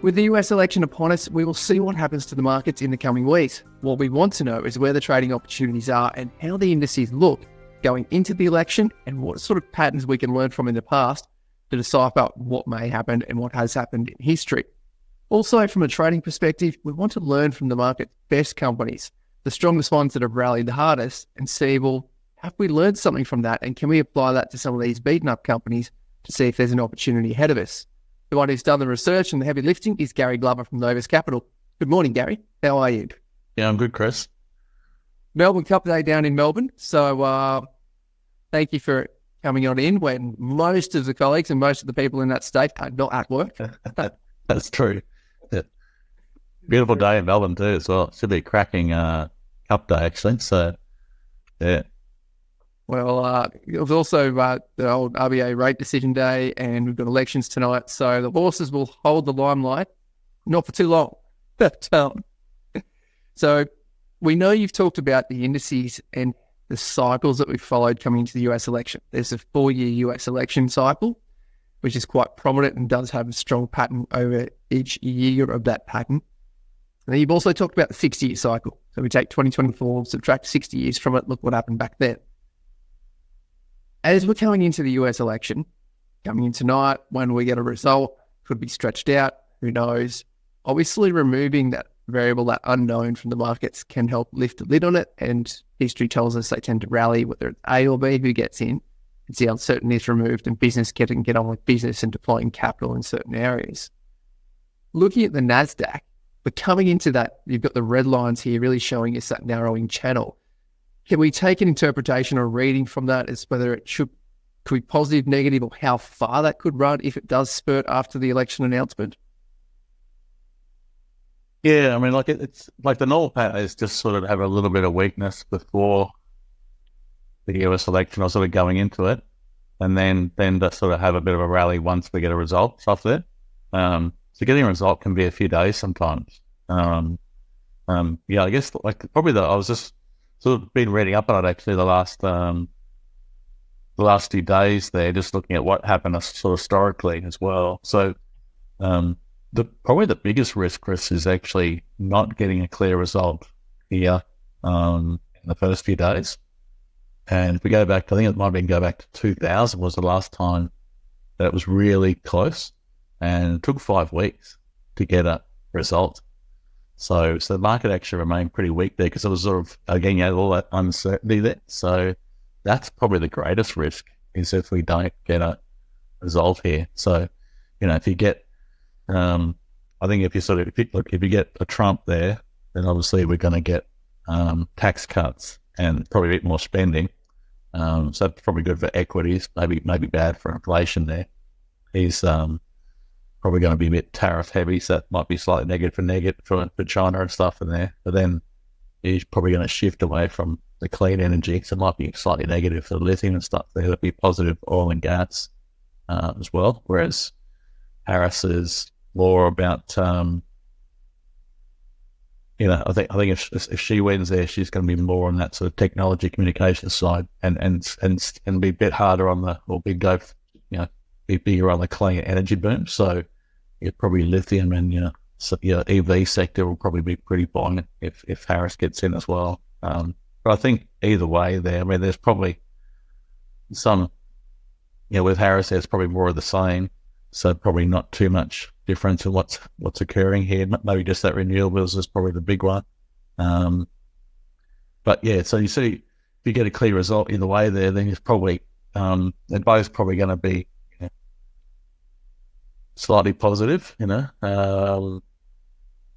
With the US election upon us, we will see what happens to the markets in the coming weeks. What we want to know is where the trading opportunities are and how the indices look going into the election and what sort of patterns we can learn from in the past to decipher what may happen and what has happened in history. Also, from a trading perspective, we want to learn from the market's best companies, the strongest ones that have rallied the hardest, and see, well, have we learned something from that, and can we apply that to some of these beaten up companies to see if there's an opportunity ahead of us? The one who's done the research and the heavy lifting is Gary Glover from Novus Capital. Good morning, Gary. How are you? Yeah, I'm good, Chris. Melbourne Cup Day down in Melbourne. So thank you for coming on in when most of the colleagues and most of the people in that state are not at work. That's true. Yeah. Beautiful day in Melbourne too as well. Should be a cracking Cup Day actually. So, yeah. Well, it was also the old RBA rate decision day, and we've got elections tonight. So the horses will hold the limelight, not for too long. But, so we know you've talked about the indices and the cycles that we've followed coming into the US election. There's a 4-year US election cycle, which is quite prominent and does have a strong pattern over each year of that pattern. And then you've also talked about the 60-year cycle. So we take 2024, subtract 60 years from it, look what happened back then. As we're coming into the US election, coming in tonight, when we get a result, could be stretched out, who knows. Obviously, removing that variable, that unknown from the markets can help lift the lid on it, and history tells us they tend to rally, whether it's A or B who gets in. It's the uncertainty is removed and business can get on with business and deploying capital in certain areas. Looking at the NASDAQ, but coming into that, you've got the red lines here really showing us that narrowing channel. Can we take an interpretation or reading from that as whether it could be positive, negative, or how far that could run if it does spurt after the election announcement? Yeah, I mean, like it's like the normal pattern is just sort of have a little bit of weakness before the US election or sort of going into it, and then to sort of have a bit of a rally once we get a result off there. So getting a result can be a few days sometimes. Yeah, I guess like probably I was just sort of been reading up on it actually the last few days there, just looking at what happened sort of historically as well. So probably the biggest risk, Chris, is actually not getting a clear result here in the first few days. And if we go back, I think it might have been go back to 2000 was the last time that it was really close, and it took 5 weeks to get a result. So the market actually remained pretty weak there because it was sort of, again, you had all that uncertainty there. So that's probably the greatest risk is if we don't get a result here. So, if you get, I think if you get a Trump there, then obviously we're going to get tax cuts and probably a bit more spending. So that's probably good for equities, maybe bad for inflation there. He's probably going to be a bit tariff heavy, so that might be slightly negative for China and stuff in there. But then he's probably going to shift away from the clean energy, so it might be slightly negative for lithium and stuff there. That'll be positive oil and gas as well. Whereas Harris is more about, I think if she wins there, she's going to be more on that sort of technology communication side, and be a bit harder on be bigger on the clean energy boom. So probably lithium and EV sector will probably be pretty buoyant if Harris gets in as well. But I think either way there, I mean, there's probably some, with Harris, there's probably more of the same. So probably not too much difference in what's occurring here. Maybe just that renewables is probably the big one. But yeah, so you see, if you get a clear result either way there, then it's probably, they're both probably going to be slightly positive,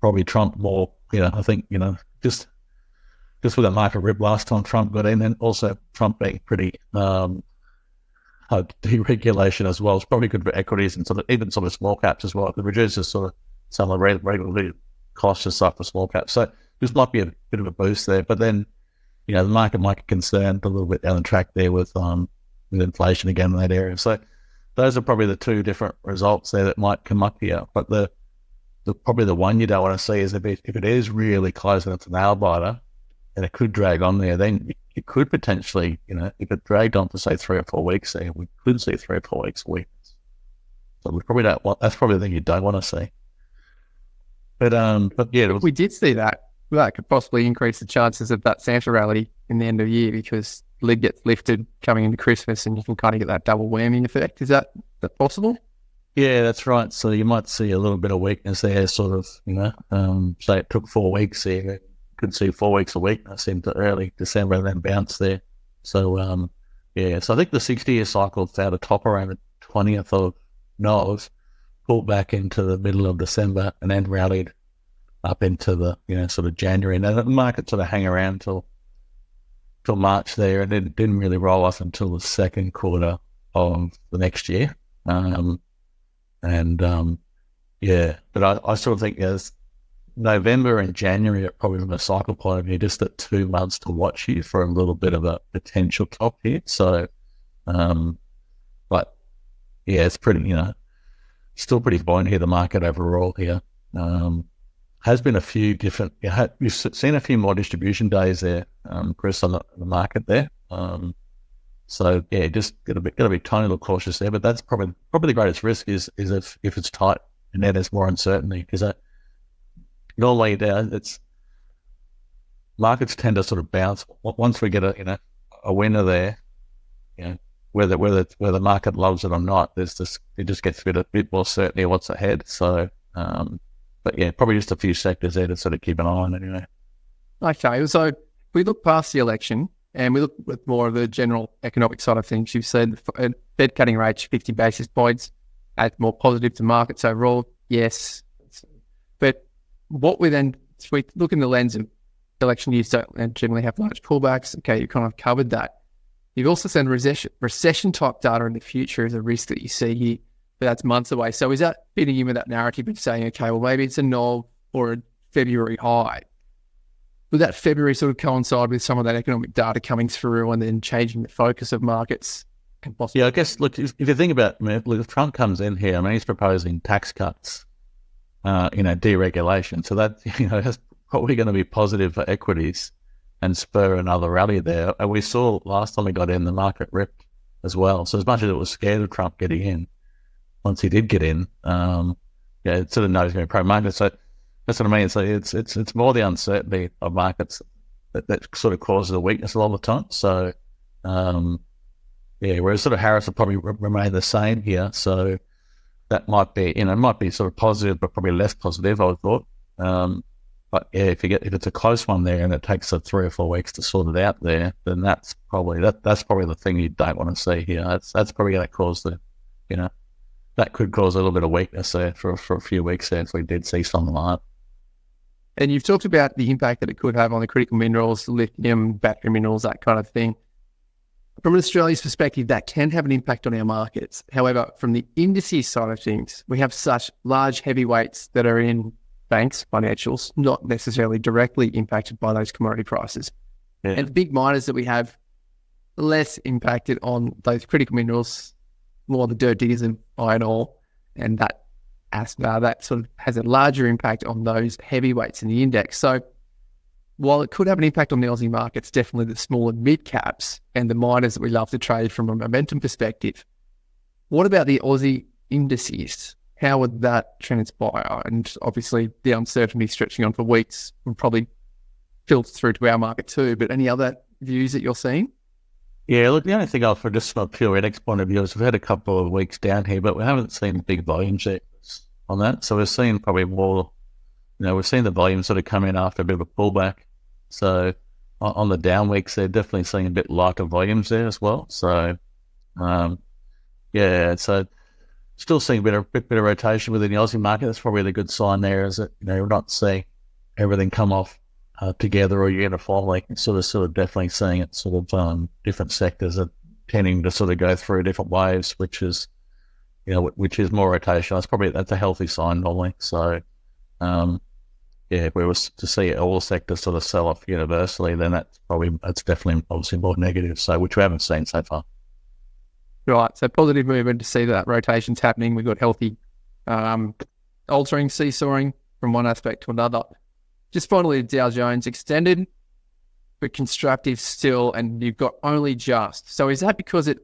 probably Trump more, I think, just with the market rip last time Trump got in, and also Trump being pretty deregulation as well. It's probably good for equities and even some of the small caps as well. It reduces sort of some of the regulatory costs and stuff for small caps. So this might be a bit of a boost there. But then, the market might get concerned a little bit down the track there with inflation again in that area. So those are probably the two different results there that might come up here. But the probably the one you don't want to see is if it is really close and it's a nail biter and it could drag on there, then it could potentially, if it dragged on for say 3 or 4 weeks there, we could see 3 or 4 weeks weakness. So we probably don't want, that's probably the thing you don't want to see. But yeah, If we did see that, that could possibly increase the chances of that Santa rally in the end of the year because lid gets lifted coming into Christmas and you can kind of get that double whammy effect. Is that possible? yeah, that's right. So you might see a little bit of weakness there, sort of, say it took 4 weeks there. You could see 4 weeks of weakness into early December and then bounce there. So, yeah, so I think the 60-year cycle found a top around the 20th of Novus, pulled back into the middle of December and then rallied up into the, sort of January. And then the market sort of hang around till March there, and it didn't really roll off until the second quarter of the next year. Yeah, but I sort of think as November and January are probably from a cycle point of view, just the 2 months to watch here for a little bit of a potential top here. So, but yeah, it's pretty, still pretty buoyant here, the market overall here. Has been a few different, you've seen a few more distribution days there, Chris, on the market there. So yeah, just got to be tiny little cautious there. But that's probably the greatest risk is if it's tight and then there's more uncertainty, because normally it's markets tend to sort of bounce once we get a winner there. Whether the market loves it or not, it just gets a bit more certainty of what's ahead. So. But yeah, probably just a few sectors there to sort of keep an eye on anyway. Okay, so we look past the election and we look at more of the general economic side of things. You've said Fed cutting rates 50 basis points, add more positive to markets overall. Yes. But what we look in the lens of election years don't generally have large pullbacks. Okay, you kind of covered that. You've also said recession type data in the future is a risk that you see here. But that's months away. So is that fitting in with that narrative of saying, okay, well, maybe it's a NOV or a February high? Would that February sort of coincide with some of that economic data coming through and then changing the focus of markets? Yeah, I guess, look, if you think about, if Trump comes in here, he's proposing tax cuts, deregulation. So that, that's probably going to be positive for equities and spur another rally there. And we saw last time we got in, the market ripped as well. So as much as it was scared of Trump getting in, once he did get in, it sort of knows going to pro market. So that's what I mean. So it's more the uncertainty of markets that sort of causes the weakness a lot of the time. So whereas sort of Harris will probably remain the same here. So that might be sort of positive, but probably less positive, I would thought. But yeah, if it's a close one there and it takes 3 or 4 weeks to sort it out there, then that's probably the thing you don't want to see here. That's probably going to cause that could cause a little bit of weakness there for a few weeks there if we did see something like that. And you've talked about the impact that it could have on the critical minerals, lithium, battery minerals, that kind of thing. From Australia's perspective, that can have an impact on our markets. However, from the indices side of things, we have such large heavyweights that are in banks, financials, not necessarily directly impacted by those commodity prices. Yeah. And the big miners that we have less impacted on those critical minerals, more the dirt diggers and iron ore, and that sort of has a larger impact on those heavyweights in the index. So while it could have an impact on the Aussie markets, definitely the small and mid caps and the miners that we love to trade from a momentum perspective, what about the Aussie indices? How would that transpire? And obviously the uncertainty stretching on for weeks will probably filter through to our market too, but any other views that you're seeing? Yeah, look, the only thing just from a pure index point of view is we've had a couple of weeks down here, but we haven't seen big volume shifts on that. So we're seeing probably more, we've seen the volume sort of come in after a bit of a pullback. So on the down weeks, they're definitely seeing a bit lighter volumes there as well. So, so still seeing a bit of rotation within the Aussie market. That's probably the good sign there, is that, we're not seeing everything come off together or uniformly. Sort of definitely seeing it sort of different sectors are tending to sort of go through different waves, which is more rotation. That's a healthy sign normally. So if we were to see all sectors sort of sell off universally, then that's definitely obviously more negative. So which we haven't seen so far. Right. So positive movement to see that rotation's happening. We've got healthy altering, seesawing from one aspect to another. Just finally, the Dow Jones extended, but constructive still, and you've got only just. So is that because it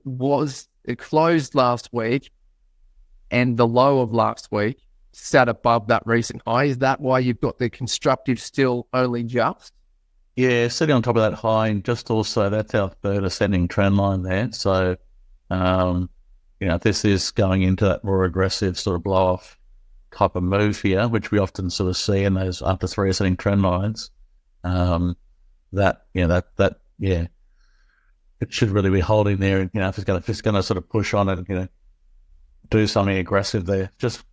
closed last week and the low of last week sat above that recent high. Is that why you've got the constructive still only just? Yeah, sitting on top of that high, and just also that's our third ascending trend line there. So, this is going into that more aggressive sort of blow off type of move here, which we often sort of see in those after three ascending trend lines. It should really be holding there. And, if it's going to sort of push on it, do something aggressive there. Just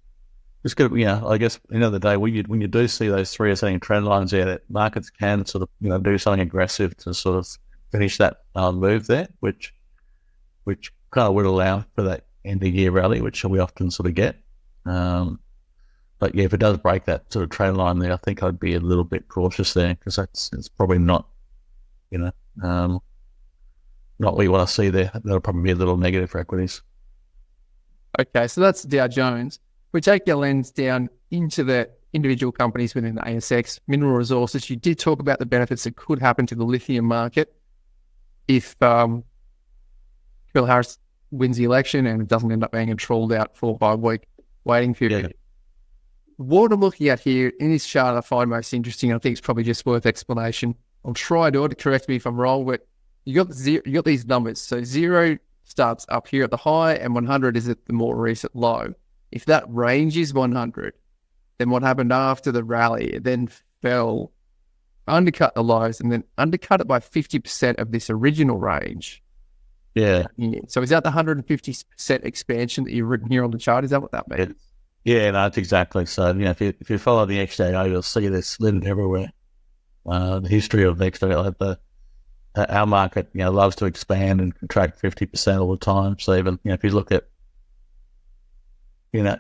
good, I guess, at the end of the day, when you do see those three ascending trend lines there, that markets can sort of, do something aggressive to sort of finish that move there, which kind of would allow for that end of year rally, which we often sort of get. But yeah, if it does break that sort of trend line there, I think I'd be a little bit cautious there, because it's probably not, not what you want to see there. That'll probably be a little negative for equities. Okay, so that's Dow Jones. We take your lens down into the individual companies within the ASX, mineral resources. You did talk about the benefits that could happen to the lithium market if Phil Harris wins the election and it doesn't end up being a trawled out 4 or 5 week waiting period. Yeah. What I'm looking at here in this chart I find most interesting, I think it's probably just worth explanation. I'll try to correct me if I'm wrong, but you got these numbers. So 0 starts up here at the high and 100 is at the more recent low. If that range is 100, then what happened after the rally? It then fell, undercut the lows, and then undercut it by 50% of this original range. Yeah. So is that the 150% expansion that you've written here on the chart? Is that what that means? Yeah, no, that's exactly. So, if you follow the XJO, you'll see this littered everywhere. The history of the XJO, our market, loves to expand and contract 50% all the time. So even, if you look at,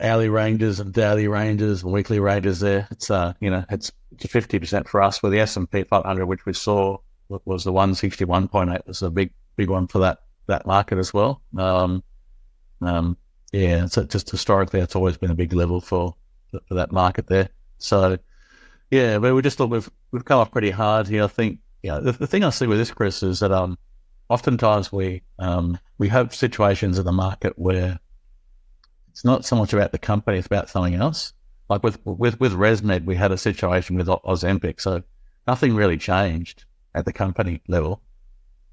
hourly ranges and daily ranges and weekly ranges there, it's 50% for us. With the S&P 500, which we saw was the 161.8, was a big one for that market as well. So just historically, it's always been a big level for that market there. So, yeah, but we've come off pretty hard here. I think, the thing I see with this, Chris, is that oftentimes we have situations in the market where it's not so much about the company, it's about something else. Like with ResMed, we had a situation with Ozempic, so nothing really changed at the company level.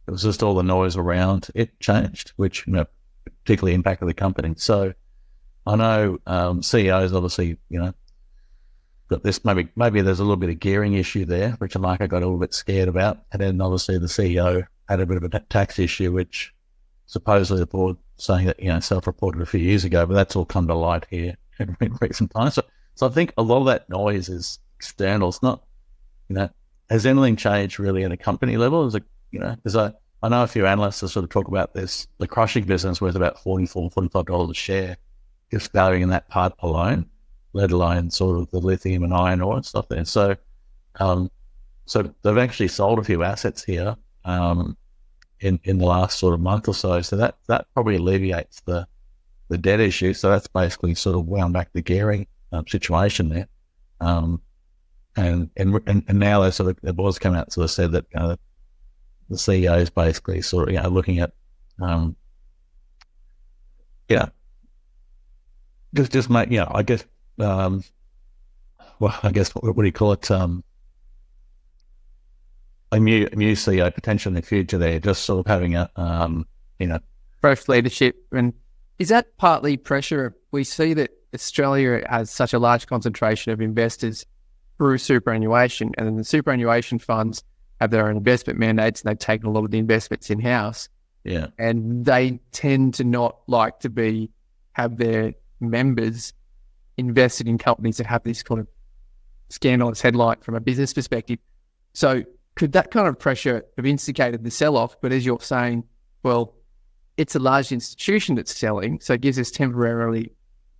It was just all the noise around it changed, which particularly impacted the company. So I know CEOs obviously, got this, maybe there's a little bit of gearing issue there, which the market got a little bit scared about. And then obviously the CEO had a bit of a tax issue, which supposedly the board saying that, self-reported a few years ago, but that's all come to light here in recent times. So I think a lot of that noise is external. It's not, has anything changed really at a company level? Is it, because I know a few analysts that sort of talk about this, the crushing business worth about $44, $45 a share, just valuing in that part alone, let alone sort of the lithium and iron ore and stuff there. So, so they've actually sold a few assets here in the last sort of month or so. So that probably alleviates the debt issue. So that's basically sort of wound back the gearing situation there. And now they sort of, the board's come out and sort of said that the CEO is basically sort of looking at just make I guess I guess what do you call it, a new CEO potential in the future there, just sort of having a fresh leadership. And is that partly pressure? We see that Australia has such a large concentration of investors through superannuation, and then the superannuation funds have their own investment mandates, and they've taken a lot of the investments in-house. Yeah. And they tend to not like to have their members invested in companies that have this kind of scandalous headline from a business perspective. So could that kind of pressure have instigated the sell-off? But as you're saying, well, it's a large institution that's selling, so it gives us temporarily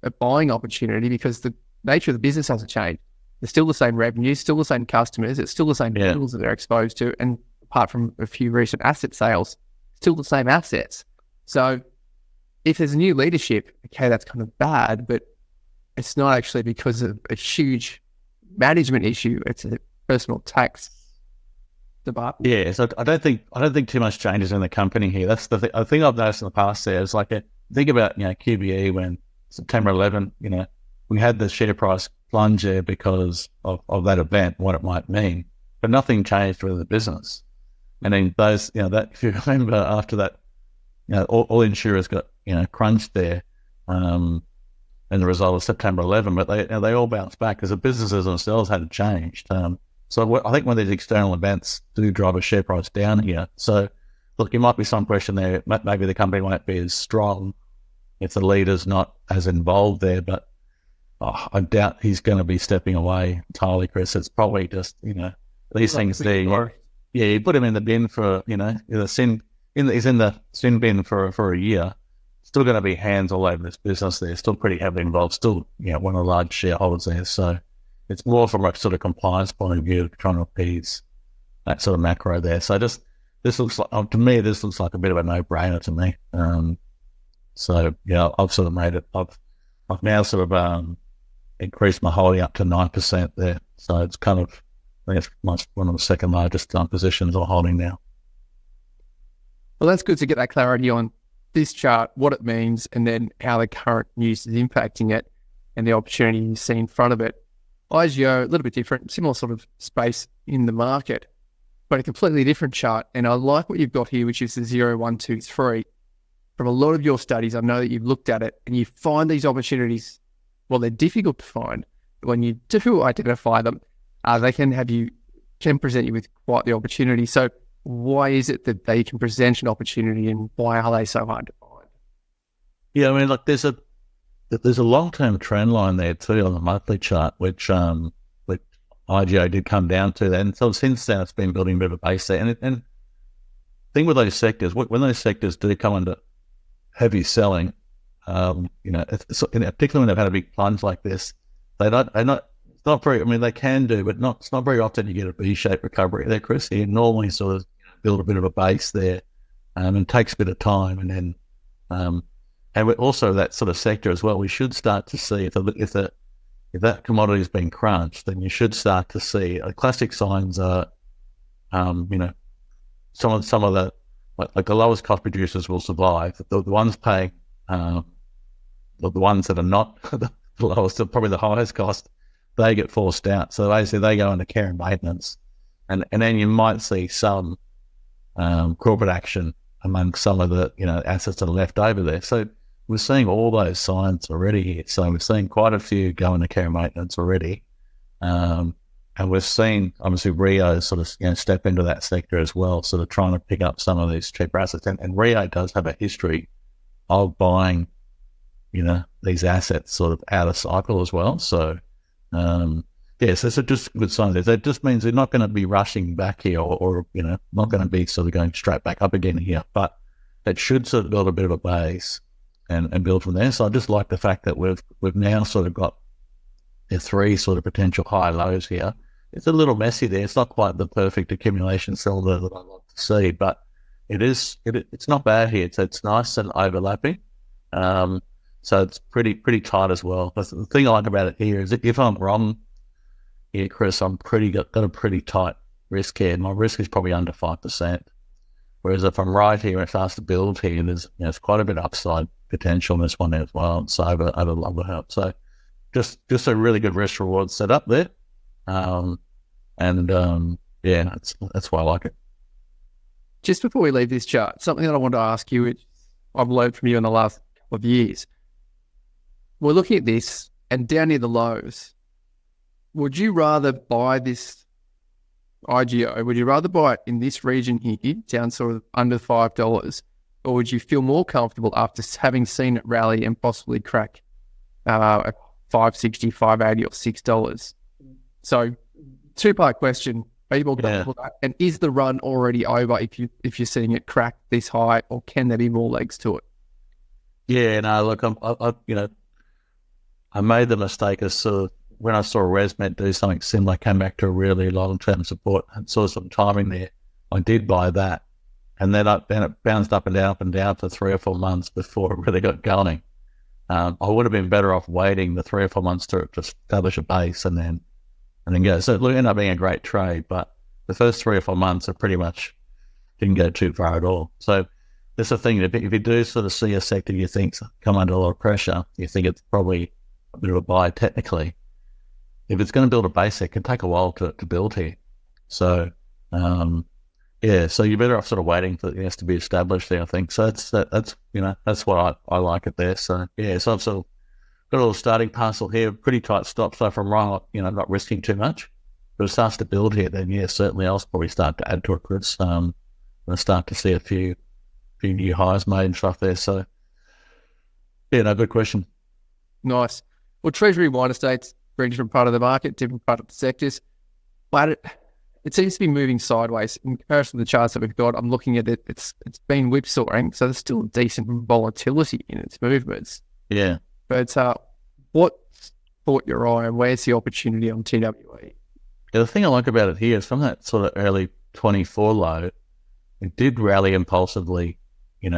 a buying opportunity because the nature of the business hasn't changed. There's still the same revenue, still the same customers, it's still the same deals that they're exposed to, and apart from a few recent asset sales, still the same assets. So if there's new leadership, okay, that's kind of bad, but it's not actually because of a huge management issue. It's a personal tax debacle. Yeah, so I don't think too much changes in the company here. That's the thing. I think I've noticed in the past there is think about QBE when September 11, we had the share price plunge there because of that event, what it might mean, but nothing changed with the business. And then those, that if you remember after that, all insurers got, crunched there, and the result of September 11, but they all bounced back because the businesses themselves hadn't changed. So I think when these external events do drive a share price down here, so look, there might be some question there. Maybe the company won't be as strong if the leader's not as involved there, but I doubt he's going to be stepping away entirely, Chris. It's probably just, these things there. Yeah, you put him in the bin for, he's in the sin bin for a year. Still going to be hands all over this business there. Still pretty heavily involved. Still, one of the large shareholders there. So it's more from a sort of compliance point of view, trying to appease that sort of macro there. So this looks like, to me, this looks like a bit of a no-brainer to me. So I've sort of made it. I've now sort of increased my holding up to 9% there. So it's kind of, I think it's one of the second largest positions I'm holding now. Well, that's good to get that clarity on this chart, what it means, and then how the current news is impacting it and the opportunity you see in front of it. IGO, a little bit different, similar sort of space in the market, but a completely different chart. And I like what you've got here, which is the 0, 1, 2, 3. From a lot of your studies, I know that you've looked at it and you find these opportunities, well, they're difficult to find. When you do identify them, they can present you with quite the opportunity. So why is it that they can present an opportunity, and why are they so hard to find? Yeah, I mean, look, there's a long-term trend line there too on the monthly chart, which IGO did come down to. And so since then, it's been building a bit of a base there. And the thing with those sectors, when those sectors do come under heavy selling, particularly when they've had a big plunge like this, it's not very, I mean, they can do, but it's not very often you get a V-shaped recovery there, Chris. You normally sort of build a bit of a base there, and it takes a bit of time. And then, and we're also that sort of sector as well, we should start to see if that commodity has been crunched, then you should start to see classic signs are, some of the, like the lowest cost producers will survive. The ones paying, the ones that are not the lowest, probably the highest cost, they get forced out. So basically they go into care and maintenance. And then you might see some corporate action among some of the assets that are left over there. So we're seeing all those signs already here. So we're seeing quite a few go into care and maintenance already. And we've seen, obviously, Rio sort of step into that sector as well, sort of trying to pick up some of these cheaper assets. And Rio does have a history of buying, these assets sort of out of cycle as well. So, so it's just a good sign there. That just means they're not going to be rushing back here or not going to be sort of going straight back up again here, but it should sort of build a bit of a base and build from there. So I just like the fact that we've now sort of got the three sort of potential high lows here. It's a little messy there. It's not quite the perfect accumulation cylinder that I like to see, but it's not bad here. It's nice and overlapping. So it's pretty tight as well. But the thing I like about it here is that if I'm wrong here, Chris, I'm got a pretty tight risk here. My risk is probably under 5%. Whereas if I'm right here and it starts to build here, there's quite a bit of upside potential in this one as well. So over longer help. So just a really good risk reward setup there. That's why I like it. Just before we leave this chart, something that I want to ask you, which I've learned from you in the last couple of years. We're looking at this, and down near the lows, would you rather buy this IGO? Would you rather buy it in this region here, down sort of under $5, or would you feel more comfortable after having seen it rally and possibly crack $5.60, $5.80, or $6? So, two-part question: are you more comfortable with that? And is the run already over if you're seeing it crack this high, or can there be more legs to it? Yeah, no, look, I made the mistake of sort of, when I saw ResMed do something similar, came back to a really long-term support and saw some timing there. I did buy that, and then it bounced up and down for 3 or 4 months before it really got going. I would have been better off waiting the 3 or 4 months to establish a base and then go. So it ended up being a great trade, but the first 3 or 4 months are pretty much didn't go too far at all. So that's the thing. If you do sort of see a sector you think come under a lot of pressure, you think it's probably a bit of a buy technically. If it's going to build a base, it can take a while to build here. So, so you're better off sort of waiting for it to be established there, I think. So that's what I like it there. So, so I've sort of got a little starting parcel here, pretty tight stop. So if I'm wrong, not risking too much. But it starts to build here, then certainly I'll probably start to add to it, Chris. I'll start to see a few new highs made and stuff there. So, good question. Nice. Well, Treasury wine estates, very different part of the market, different part of the sectors, but it seems to be moving sideways. In comparison to the charts that we've got, I'm looking at it, it's been whipsawing, so there's still decent volatility in its movements. Yeah. But what caught your eye and where's the opportunity on TWE? Yeah, the thing I like about it here is from that sort of early 24 low, it did rally impulsively,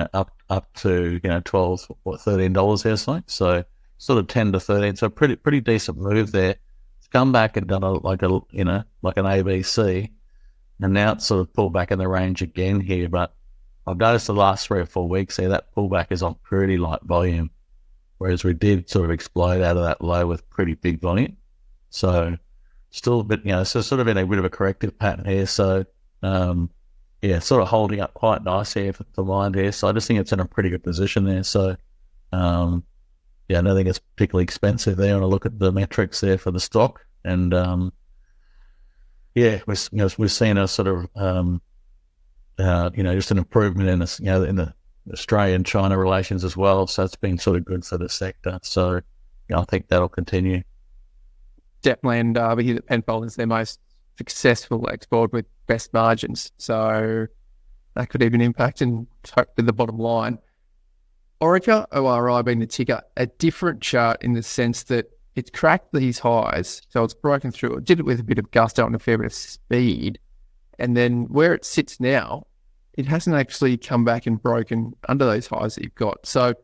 up to, $12 or $13 there, so sort of 10 to 13, so pretty decent move there. It's come back and done like an ABC, and now it's sort of pulled back in the range again here, but I've noticed the last 3 or 4 weeks here, that pullback is on pretty light volume, whereas we did sort of explode out of that low with pretty big volume. So still a bit, so sort of in a bit of a corrective pattern here. So, sort of holding up quite nice here for mine here. So I just think it's in a pretty good position there. So, I don't think it's particularly expensive there. And I look at the metrics there for the stock, and we're seeing a sort of, just an improvement in this, in the Australian-China relations as well. So it's been sort of good for the sector. So, I think that'll continue. Definitely, and we hear that Penfold is their most successful export with best margins. So that could even impact and hopefully the bottom line. Orica, ORI being the ticker, a different chart in the sense that it's cracked these highs, so it's broken through. It did it with a bit of gusto and a fair bit of speed, and then where it sits now, it hasn't actually come back and broken under those highs that you've got. So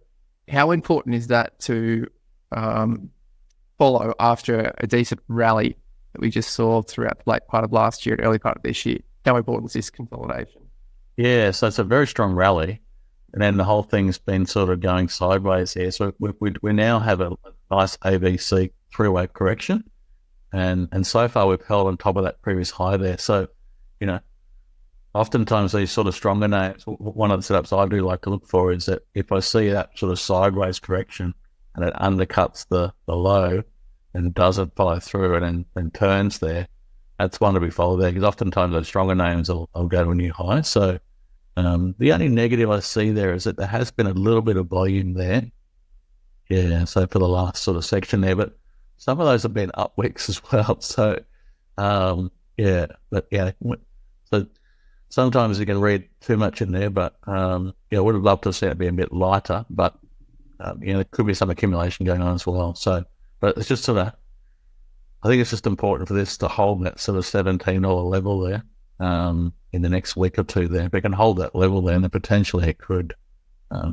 how important is that to follow after a decent rally that we just saw throughout the late part of last year and early part of this year? How important is this consolidation? Yeah, so it's a very strong rally, and then the whole thing's been sort of going sideways here. So we now have a nice ABC three-way correction, and so far we've held on top of that previous high there. So, oftentimes these sort of stronger names, one of the setups I do like to look for is that if I see that sort of sideways correction and it undercuts the low and doesn't follow through and turns there, that's one to be followed there, because oftentimes those stronger names will go to a new high. So the only negative I see there is that there has been a little bit of volume there. Yeah, so for the last sort of section there, but some of those have been up wicks as well. So, so sometimes you can read too much in there, but I would have loved to see it be a bit lighter, but there could be some accumulation going on as well. So, but it's just sort of, I think it's just important for this to hold that sort of $17 level there in the next week or two there. If it can hold that level there, then potentially it could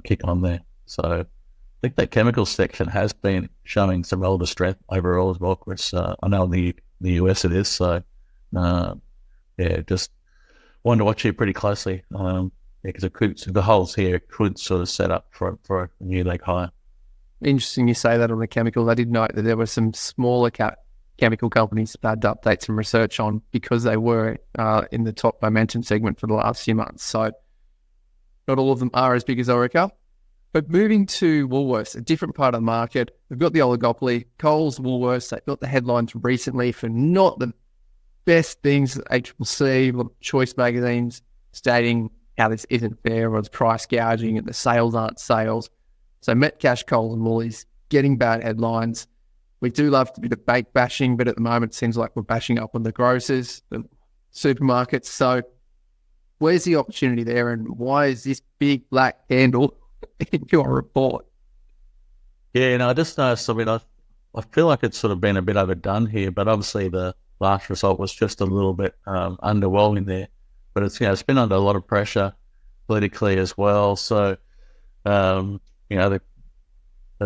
kick on there. So I think that chemical section has been showing some relative strength overall as well, Chris. I know in the US it is. So, just one to watch here pretty closely. Because it could, the holes here could sort of set up for a new leg higher. Interesting you say that on the chemicals. I did note that there were some smaller chemical companies that had to update some research on because they were in the top momentum segment for the last few months. So not all of them are as big as Orica. But moving to Woolworths, a different part of the market, we've got the oligopoly, Coles, Woolworths. They've got the headlines recently for not the best things at ACCC, a lot of choice magazines stating how this isn't fair or it's price gouging and the sales aren't sales. So Metcash, Coles and Woolies getting bad headlines. We do love a bit of bake bashing, but at the moment it seems like we're bashing up on the grocers, the supermarkets. So where's the opportunity there, and why is this big black candle in your report? Yeah, I just noticed, I feel like it's sort of been a bit overdone here, but obviously the last result was just a little bit underwhelming there. But it's been under a lot of pressure politically as well. So, they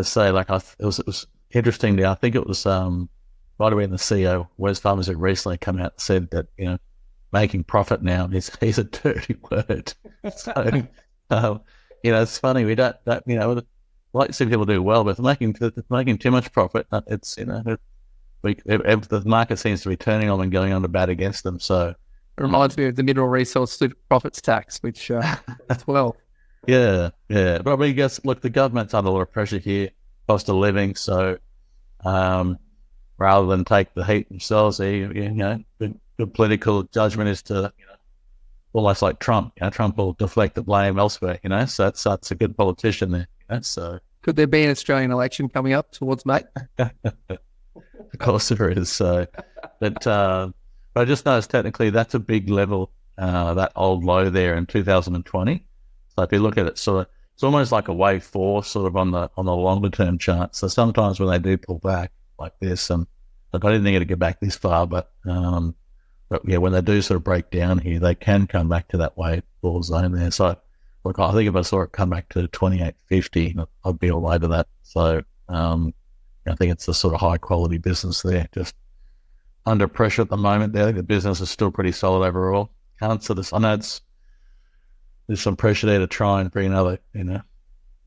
say it was interesting. I think it was right away in the CEO, Wes Farmers, had recently come out and said that making profit now is a dirty word. So it's funny, we don't like to see people do well, but if they're making too much profit, it's, if the market seems to be turning on and going on to bat against them. So It reminds me of the mineral resource super profits tax, which as well. yeah. But I mean, I guess, look, the government's under a lot of pressure here, cost of living. So rather than take the heat themselves, the political judgment is to, almost like Trump. Trump will deflect the blame elsewhere. So that's a good politician there. So could there be an Australian election coming up towards May? Of course there is. So, but I just noticed technically that's a big level, that old low there in 2020. So if you look at it, sort of, it's almost like a wave four, sort of on the longer term chart. So sometimes when they do pull back like this, look, I didn't think it'd get back this far, but yeah, when they do sort of break down here, they can come back to that wave four zone there. So look, I think if I saw it come back to 28.50, I'd be all over that. So I think it's a sort of high quality business there, just under pressure at the moment there. I think the business is still pretty solid overall. Can't sort of, I know there's some pressure there to try and bring another,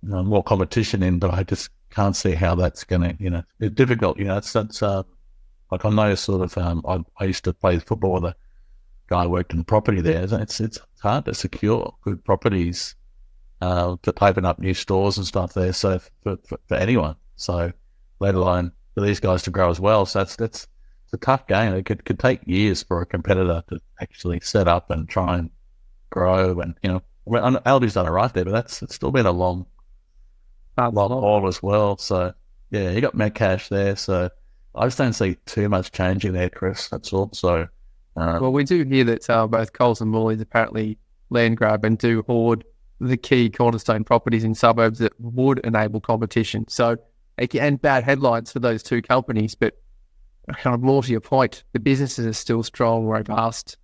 more competition in, but I just can't see how that's going to, it's difficult. It's like I know sort of, I used to play football with a guy who worked in property there. It's hard to secure good properties to open up new stores and stuff there. So for anyone, so let alone for these guys to grow as well. So it's a tough game. It could take years for a competitor to actually set up and try and grow. And Aldi's done it right there, but it's still been a long haul as well. So yeah, you got Metcash there. So I just don't see too much change in there, Chris. That's all. So well, we do hear that both Coles and Woolies apparently land grab and do hoard the key cornerstone properties in suburbs that would enable competition. So, and bad headlines for those two companies, but kind of more to your point, the businesses are still strong, robust.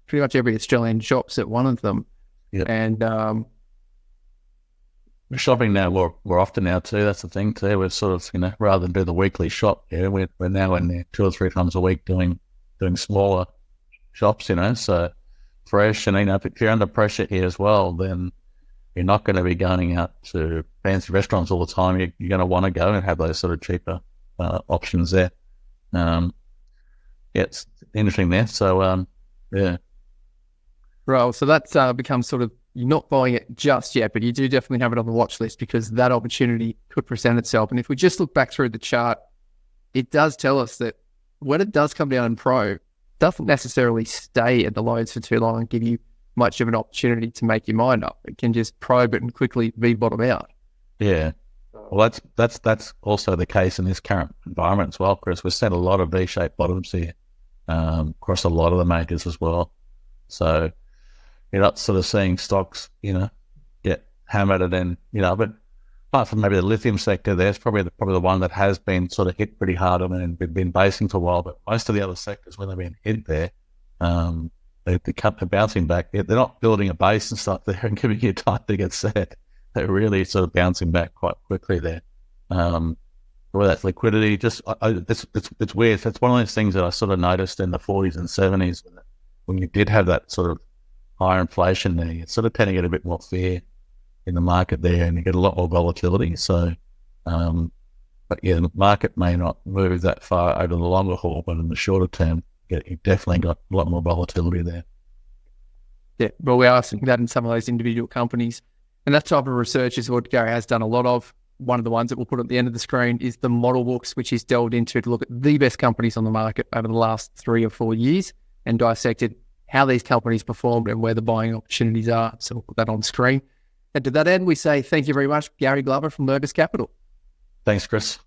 Pretty much every Australian shops at one of them. Yeah. And we're shopping now more often now too. That's the thing too. We're sort of, rather than do the weekly shop, we're now in there 2 or 3 times a week doing smaller shops, so fresh. And if you're under pressure here as well, then you're not going to be going out to fancy restaurants all the time. You're going to want to go and have those sort of cheaper options there. It's interesting there. So yeah. Right, so that's become sort of, you're not buying it just yet, but you do definitely have it on the watch list because that opportunity could present itself. And if we just look back through the chart, it does tell us that when it does come down in pro, it doesn't necessarily stay at the lows for too long and give you much of an opportunity to make your mind up. It can just probe it and quickly bottom out. Yeah. Well, that's also the case in this current environment as well, Chris. We've seen a lot of V-shaped bottoms here across a lot of the majors as well. So you're not sort of seeing stocks, get hammered and then, but apart from maybe the lithium sector, there's probably the one that has been sort of hit pretty hard on and been basing for a while. But most of the other sectors, when they've been hit there, they're bouncing back. They're not building a base and stuff there and giving you time to get set. They're really sort of bouncing back quite quickly there. Whether that's liquidity, just it's weird. It's one of those things that I sort of noticed in the 40s and 70s when you did have that sort of higher inflation there. You sort of tend to get a bit more fear in the market there, and you get a lot more volatility. So, but yeah, the market may not move that far over the longer haul, but in the shorter term, you've definitely got a lot more volatility there. Yeah, well, we are seeing that in some of those individual companies. And that type of research is what Gary has done a lot of. One of the ones that we'll put at the end of the screen is the model books, which he's delved into to look at the best companies on the market over the last 3 or 4 years and dissected how these companies performed and where the buying opportunities are. So we'll put that on screen. And to that end, we say thank you very much, Gary Glover from Novus Capital. Thanks, Chris.